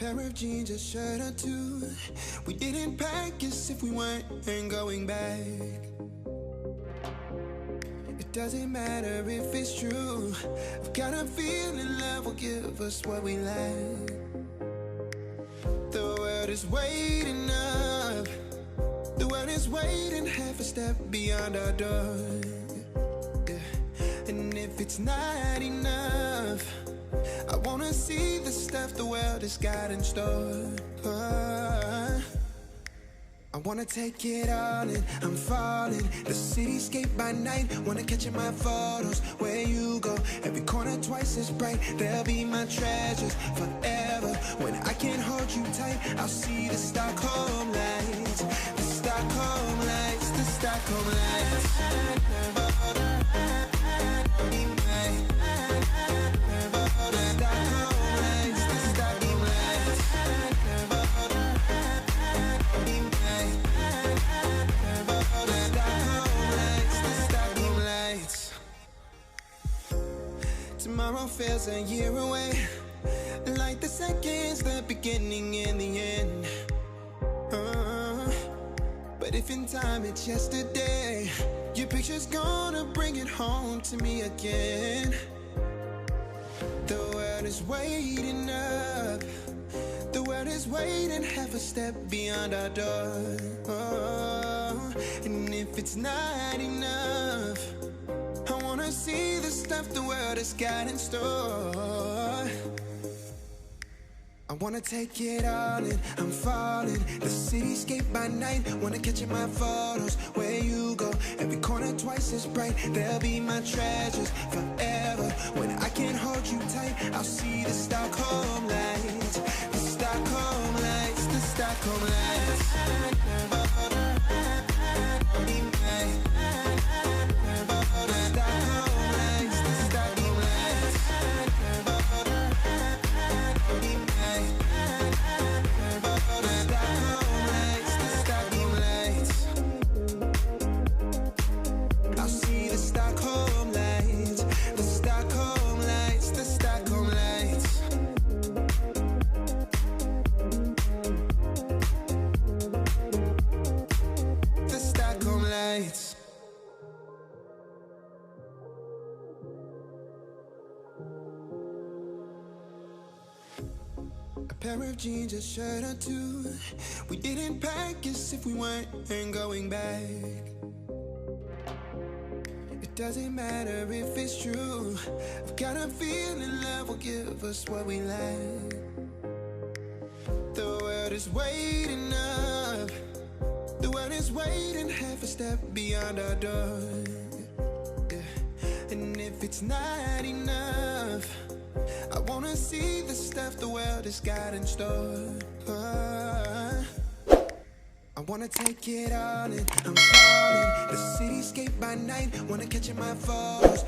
pair of jeans, a shirt or two. We didn't pack as if we weren't going back. It doesn't matter if it's true. I've got a feeling love will give us what we lack. The world is waiting up. The world is waiting half a step beyond our door. Yeah. And if it's not enough, I wanna see the stuff the world has got in store. I wanna take it all in, I'm falling. The cityscape by night, wanna catch in my photos. Where you go, every corner twice as bright. They'll be my treasures forever. When I can't hold you tight, I'll see the Stockholm lights. The Stockholm lights, the Stockholm lights. Tomorrow feels a year away, like the seconds, the beginning and the end. But if in time it's yesterday, your picture's gonna bring it home to me again. The world is waiting up. The world is waiting half a step beyond our door. And if it's not enough, I wanna see the stuff the world has got in store. I wanna take it all in, I'm falling. The cityscape by night, wanna catch in my photos. Where you go, every corner twice as bright. They'll be my treasures forever. When I can't hold you tight, I'll see the Stockholm lights. The Stockholm lights, the Stockholm lights. A pair of jeans, a shirt or two. We didn't pack as if we weren't going back. It doesn't matter if it's true. I've got a feeling love will give us what we lack. The world is waiting up. The world is waiting half a step beyond our door. Yeah. And if it's not enough, I wanna see the stuff the world has got in store. I wanna take it all in, I'm falling. The cityscape by night, wanna catch in my photos.